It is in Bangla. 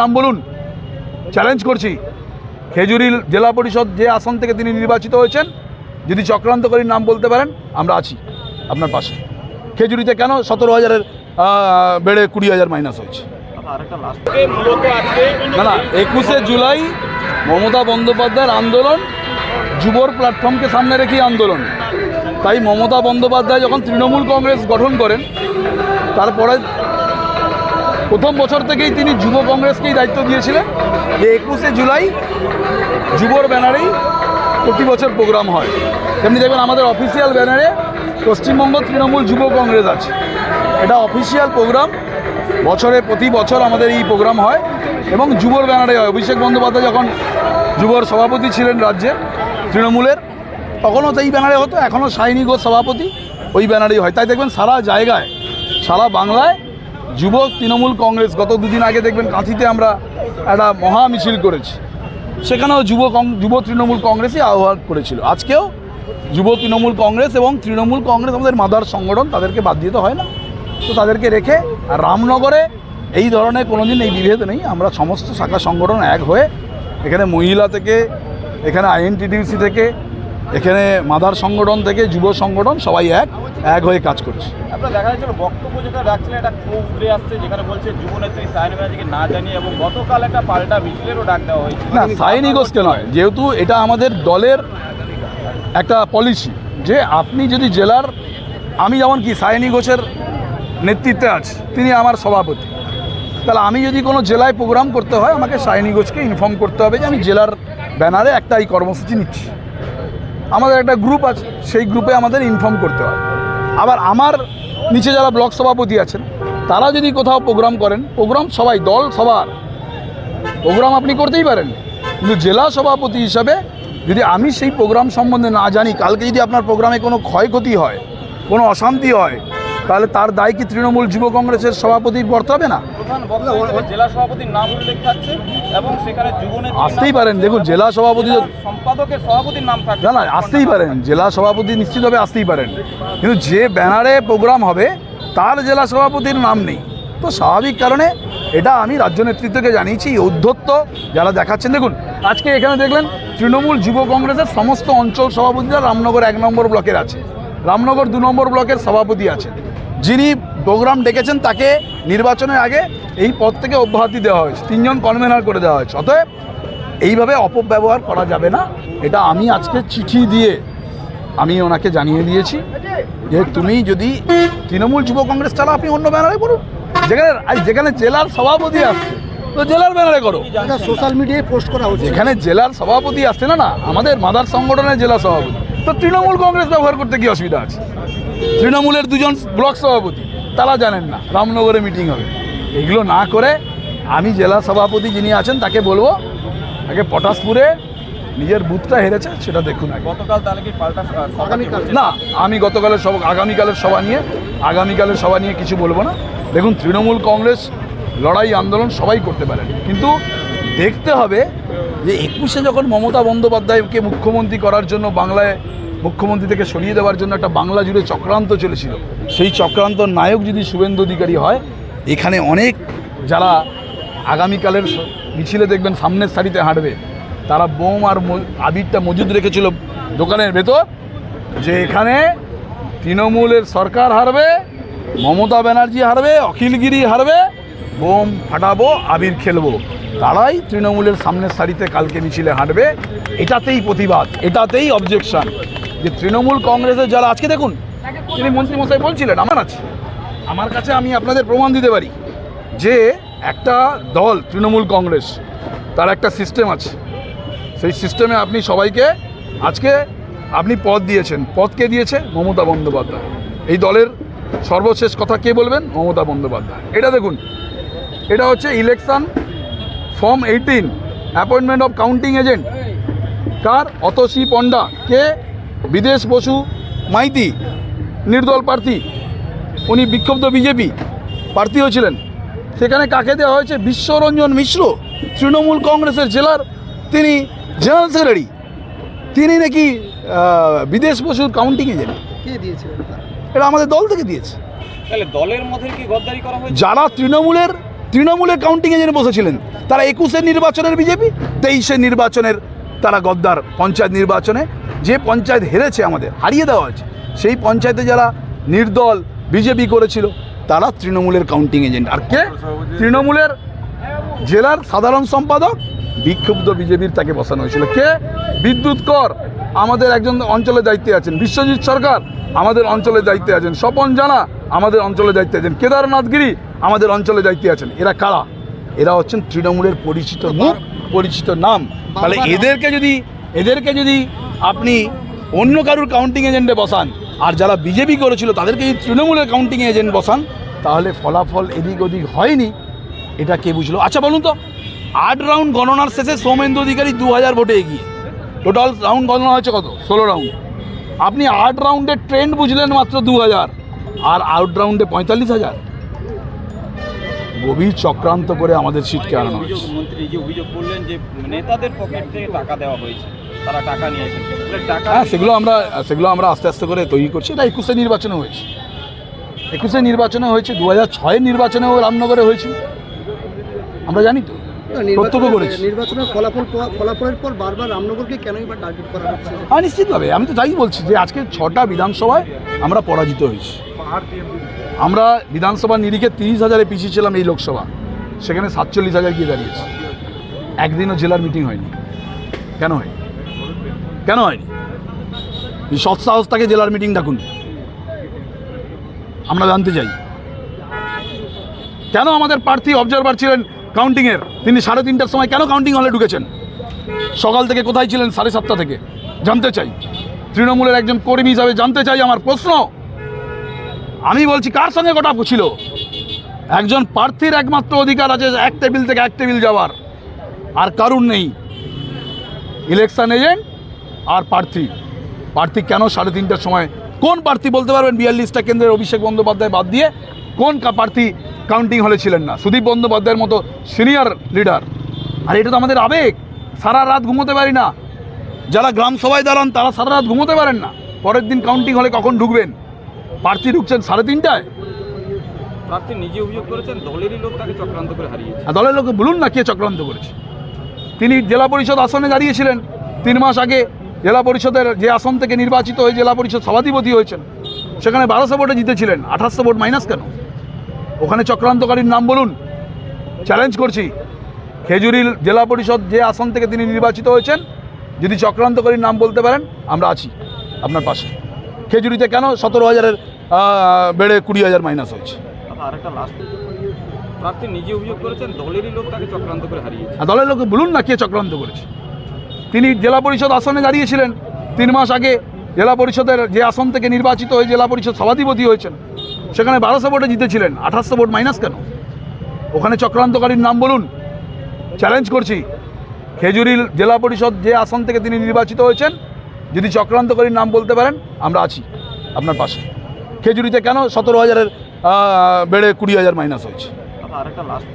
নাম বলুন, চ্যালেঞ্জ করছি। খেজুরি জেলা পরিষদ যে আসন থেকে তিনি নির্বাচিত হয়েছেন, যদি চক্রান্তকারীর নাম বলতে পারেন আমরা আছি আপনার পাশে। খেজুরিতে কেন 17,000-এর বেড়ে 20,000 মাইনাস হয়েছে? না না, 21শে জুলাই মমতা বন্দ্যোপাধ্যায়ের আন্দোলন যুবর প্ল্যাটফর্মকে সামনে রেখেই আন্দোলন। তাই মমতা বন্দ্যোপাধ্যায় যখন তৃণমূল কংগ্রেস গঠন করেন, তারপরে প্রথম বছর থেকেই তিনি যুব কংগ্রেসকেই দায়িত্ব দিয়েছিলেন যে 21শে জুলাই যুবর ব্যানারেই প্রতি বছর প্রোগ্রাম হয়। তেমনি দেখবেন আমাদের অফিসিয়াল ব্যানারে পশ্চিমবঙ্গ তৃণমূল যুব কংগ্রেস আছে। এটা অফিসিয়াল প্রোগ্রাম, প্রতি বছর আমাদের এই প্রোগ্রাম হয় এবং যুবর ব্যানারে হয়। অভিষেক বন্দ্যোপাধ্যায় যখন যুবর সভাপতি ছিলেন রাজ্যের তৃণমূলের, তখনও তো এই ব্যানারে হতো, এখনও সায়নী ঘোষ সভাপতি, ওই ব্যানারেই হয়। তাই দেখবেন সারা জায়গায়, সারা বাংলায় যুবক তৃণমূল কংগ্রেস। গত দুদিন আগে দেখবেন কাঁথিতে আমরা একটা মহা মিছিল করেছি, সেখানেও যুব তৃণমূল কংগ্রেসই আহ্বান করেছিল। আজকেও যুব তৃণমূল কংগ্রেস এবং তৃণমূল কংগ্রেস আমাদের মাদার সংগঠন, তাদেরকে বাদ দিতে হয় না, তো তাদেরকে রেখে। আর রামনগরে এই ধরনের কোনোদিন এই বিভেদ নেই। আমরা সমস্ত শাখা সংগঠন এক হয়ে, এখানে মহিলা থেকে, এখানে আইএনটিটিউসি থেকে, এখানে মাদার সংগঠন থেকে, যুব সংগঠন সবাই এক হয়ে কাজ করছে। আপনারা দেখা যাচ্ছিল বক্তব্য যেটা রাখছিলেন, একটা ক্ষোভ উঠে আসছে, যেখানে বলছে যুবনেত্রী সায়নী ব্যানার্জিকে না জানিয়ে, এবং গতকাল একটা পাল্টা মিছিলেরও ডাক দেওয়া হয়েছে। না, সায়নী ঘোষকে নয়, যেহেতু এটা আমাদের দলের একটা পলিসি যে আপনি যদি জেলার, আমি যেমন কি সায়নী ঘোষের নেতৃত্বে আছি, তিনি আমার সভাপতি, তাহলে আমি যদি কোনো জেলায় প্রোগ্রাম করতে হয় আমাকে সায়নী ঘোষকে ইনফর্ম করতে হবে যে আমি জেলার ব্যানারে একটা এই কর্মসূচি নিচ্ছি। আমাদের একটা গ্রুপ আছে, সেই গ্রুপে আমাদের ইনফর্ম করতে হয়। আবার আমার নিচে যারা ব্লক সভাপতি আছেন, তারা যদি কোথাও প্রোগ্রাম করেন, প্রোগ্রাম সবাই, দল সবার প্রোগ্রাম আপনি করতেই পারেন, কিন্তু জেলা সভাপতি হিসাবে যদি আমি সেই প্রোগ্রাম সম্বন্ধে না জানি, কালকে যদি আপনার প্রোগ্রামে কোনো ক্ষয়ক্ষতি হয়, কোনো অশান্তি হয়, তাহলে তার দায় কি তৃণমূল যুব কংগ্রেসের সভাপতির বর্তাবে না? জেলা সভাপতির নাম উল্লেখ থাকছে এবং সেখানে যুবনেত্রী আসতেই পারেন। দেখুন, জেলা সভাপতি, সম্পাদকের সভাপতির নাম থাকছে না, আসতেই পারেন, জেলা সভাপতি নিশ্চিতভাবে আসতেই পারেন, কিন্তু যে ব্যানারে প্রোগ্রাম হবে তার জেলা সভাপতির নাম নেই। তো স্বাভাবিক কারণে এটা আমি রাজ্য নেতৃত্বকে জানিয়েছি। ঔদ্ধত্য যারা দেখাচ্ছেন, দেখুন আজকে এখানে দেখলেন তৃণমূল যুব কংগ্রেসের সমস্ত অঞ্চল সভাপতিরা রামনগর 1 নম্বর ব্লকের আছে, রামনগর 2 নম্বর ব্লকের সভাপতি আছেন। যিনি প্রোগ্রাম ডেকেছেন তাকে নির্বাচনের আগে এই পদ থেকে অব্যাহতি দেওয়া হয়েছে, 3 জন কনভেনার করে দেওয়া হয়েছে। অতএব এইভাবে অপব্যবহার করা যাবে না। এটা আমি আজকে চিঠি দিয়ে আমি ওনাকে জানিয়ে দিয়েছি যে তুমি যদি তৃণমূল যুব কংগ্রেস চালা, আপনি অন্য ব্যানারে করুন। যেখানে জেলার সভাপতি আসছে তো জেলার ব্যানারে করো, সোশ্যাল মিডিয়ায় পোস্ট করা হচ্ছে। যেখানে জেলার সভাপতি আসছে, না আমাদের মাদার সংগঠনের জেলা সভাপতি, তো তৃণমূল কংগ্রেস ব্যবহার করতে কি অসুবিধা আছে? তৃণমূলের 2 জন ব্লক সভাপতি, তারা জানেন না রামনগরে মিটিং হবে। এগুলো না করে আমি জেলা সভাপতি যিনি আছেন তাকে বলবো, তাকে পটাশপুরে নিজের বুথটা হেরেছে সেটা দেখুন। গতকাল তাহলে কি পাল্টা না, আমি গতকালের আগামীকালের সভা নিয়ে কিছু বলবো না। দেখুন, তৃণমূল কংগ্রেস লড়াই আন্দোলন সবাই করতে পারেন, কিন্তু দেখতে হবে যে 21শে যখন মমতা বন্দ্যোপাধ্যায়কে মুখ্যমন্ত্রী করার জন্য, বাংলায় মুখ্যমন্ত্রী থেকে সরিয়ে দেওয়ার জন্য একটা বাংলা জুড়ে চক্রান্ত চলেছিল, সেই চক্রান্ত নায়ক যদি শুভেন্দু অধিকারী হয়, এখানে অনেক যারা আগামীকালের মিছিলে দেখবেন সামনের সারিতে হাঁটবে, তারা বোম আর আবিরটা মজুদ রেখেছিল দোকানের ভেতর, যে এখানে তৃণমূলের সরকার হারবে, মমতা ব্যানার্জি হারবে, অখিলগিরি হারবে, বোম ফাটাবো, আবির খেলবো। তারাই তৃণমূলের সামনের সারিতে কালকে মিছিলে হাঁটবে। এটাতেই প্রতিবাদ, এটাতেই অবজেকশন যে তৃণমূল কংগ্রেসের যারা, আজকে দেখুন তিনি মন্ত্রীমশাই বলছিলেন, আমার কাছে আমি আপনাদের প্রমাণ দিতে পারি যে একটা দল তৃণমূল কংগ্রেস, তার একটা সিস্টেম আছে, সেই সিস্টেমে আপনি সবাইকে আজকে আপনি পদ দিয়েছেন। পদকে দিয়েছে মমতা বন্দ্যোপাধ্যায়। এই দলের সর্বশেষ কথা কে বলবেন? মমতা বন্দ্যোপাধ্যায়। এটা দেখুন, এটা হচ্ছে election form 18, appointment of counting agent. কার? অতসী পণ্ডা। কে? বিদেশ বসু মাইতি, নির্দল প্রার্থী, উনি বিক্ষুব্ধ বিজেপি প্রার্থী হয়েছিলেন। সেখানে কাকে দেওয়া হয়েছে? বিশ্বরঞ্জন মিশ্র, তৃণমূল কংগ্রেসের জেলার তিনি জেনারেল সেক্রেটারি, তিনি নাকি বিদেশ বসুর কাউন্টিং এজেন্ট। কে দিয়েছিলেন? এটা আমাদের দল থেকে দিয়েছে। তাহলে দলের মধ্যে কি গদ্দারি করা হয়েছে? যারা তৃণমূলের তৃণমূলের কাউন্টিং এজেন্ট বসেছিলেন। তারা 21-এর নির্বাচনের বিজেপি, 23-এর নির্বাচনের তারা গদ্দার। পঞ্চায়েত নির্বাচনে যে পঞ্চায়েত হেরেছে, আমাদের হারিয়ে দেওয়া হয়েছে, সেই পঞ্চায়েতে যারা নির্দল বিজেপি করেছিল তারা তৃণমূলের কাউন্টিং এজেন্ট। আর কে? তৃণমূলের জেলার সাধারণ সম্পাদক বিক্ষুব্ধ বিজেপির, তাকে বসানো হয়েছিল। কে? বিদ্যুৎ কর আমাদের একজন অঞ্চলের দায়িত্বে আছেন, বিশ্বজিৎ সরকার আমাদের অঞ্চলের দায়িত্বে আছেন, স্বপন জানা আমাদের অঞ্চলের দায়িত্বে আছেন, কেদারনাথ গিরি আমাদের অঞ্চলের দায়িত্বে আছেন। এরা কারা? এরা হচ্ছেন তৃণমূলের পরিচিত মুখ, পরিচিত নাম। তাহলে এদেরকে যদি আপনি অন্য কারুর কাউন্টিং এজেন্টে বসান, আর যারা বিজেপি করেছিল তাদেরকে যদি তৃণমূলের কাউন্টিং এজেন্ট বসান, তাহলে ফলাফল এদিক ওদিক হয়নি, এটা কে বুঝলো? আচ্ছা বলুন তো, 8 রাউন্ড গণনার শেষে সৌমেন্দু অধিকারী 2000 ভোটে এগিয়ে। টোটাল রাউন্ড গণনা হয়েছে কত? 16 রাউন্ড। আপনি 8 রাউন্ডের ট্রেন্ড বুঝলেন মাত্র 2000, আর আউট রাউন্ডে 45,000। গভীর চক্রান্ত করে আমাদের সিটকে আনানো হয়েছে। মন্ত্রী যে অভিযোগ করলেন যে নেতাদের পকেট থেকে টাকা দেওয়া হয়েছে, তারা টাকা নিয়েছে, টাকা হ্যাঁ, সেগুলো আমরা আস্তে আস্তে করে তৈরি করছি। এটা 21-এর নির্বাচনে হয়েছে, 21-এর নির্বাচনে হয়েছে, 2006-এর নির্বাচনেও রামনগরে হয়েছিল, আমরা জানি তো, প্রত্যক্ষ করেছি। নির্বাচনের ফলাফলের পর বারবার রামনগরকে কেনই বা টার্গেট করা হচ্ছে? হ্যাঁ, নিশ্চিতভাবে। আমি তো তাই বলছি যে আজকে 6টা বিধানসভায় আমরা পরাজিত হয়েছি। আমরা বিধানসভার নিরিখে 30,000-এ পিছিয়ে ছিলাম এই লোকসভা, সেখানে 47,000 গিয়ে দাঁড়িয়েছে। একদিনও জেলার মিটিং হয়নি। কেন হয়নি? কেন হয়নি? এই সৎসাহস তাকে জেলার মিটিং ডাকুন, আমরা জানতে চাই। কেন আমাদের প্রার্থী অবজারভার ছিলেন কাউন্টিংয়ের, তিনি 3:30টার সময় কেন কাউন্টিং হলে ঢুকেছেন? সকাল থেকে কোথায় ছিলেন? 7:30 থেকে জানতে চাই। তৃণমূলের একজন কর্মী হিসাবে জানতে চাই। আমার প্রশ্ন, আমি বলছি কার সঙ্গে কথা ছিল? একজন প্রার্থীর একমাত্র অধিকার আছে এক টেবিল থেকে এক টেবিল যাওয়ার, আর কারুর নেই। ইলেকশন এজেন্ট আর প্রার্থী কেন 3:30টার সময়? কোন প্রার্থী বলতে পারবেন 42টা কেন্দ্রের অভিষেক বন্দ্যোপাধ্যায় বাদ দিয়ে কোন প্রার্থী কাউন্টিং হলে ছিলেন না? সুদীপ বন্দ্যোপাধ্যায়ের মতো সিনিয়র লিডার। আর এটা তো আমাদের আবেগ, সারা রাত ঘুমোতে পারি না। যারা গ্রাম সভায় দাঁড়ান তারা সারা রাত ঘুমোতে পারেন না, পরের দিন কাউন্টিং হলে কখন ঢুকবেন। প্রার্থী ঢুকছেন 3:30টায়। প্রার্থী নিজে অভিযোগ করেছেন দলেরই লোক তাকে চক্রান্ত করে হারিয়েছে। দলের লোকে বলুন না কে চক্রান্ত করেছে। তিনি জেলা পরিষদ আসনে দাঁড়িয়েছিলেন 3 মাস আগে, জেলা পরিষদের যে আসন থেকে নির্বাচিত হয়ে জেলা পরিষদ সভাধিপতি হয়েছেন, সেখানে 1200 ভোটে জিতেছিলেন, 2800 ভোট মাইনাস কেন? ওখানে চক্রান্তকারীর নাম বলুন, চ্যালেঞ্জ করছি। খেজুরিল জেলা পরিষদ যে আসন থেকে তিনি নির্বাচিত হয়েছেন, যদি চক্রান্তকারীর নাম বলতে পারেন, আমরা আছি আপনার পাশে। খেজুরিতে কেন 17,000-এর বেড়ে 20,000 মাইনাস হয়েছে? আরেকটা লাস্ট, প্রার্থী নিজে অভিযোগ করেছেন দলেরই লোক তাকে চক্রান্ত করে হারিয়েছে। দলের লোকে বলুন না কে চক্রান্ত করেছে। তিনি জেলা পরিষদ আসনে দাঁড়িয়েছিলেন 3 মাস আগে, জেলা পরিষদের যে আসন থেকে নির্বাচিত হয়ে জেলা পরিষদ সভাধিপতি হয়েছেন, সেখানে 1200 ভোটে জিতেছিলেন, 2800 ভোট মাইনাস কেন? ওখানে চক্রান্তকারীর নাম বলুন, চ্যালেঞ্জ করছি। খেজুরিল জেলা পরিষদ যে আসন থেকে তিনি নির্বাচিত হয়েছেন, যদি চক্রান্তকারীর নাম বলতে পারেন, আমরা আছি আপনার পাশে। খেজুরিতে কেন 17,000-এর বেড়ে 20,000 মাইনাস হয়েছে? আরেকটা লাস্ট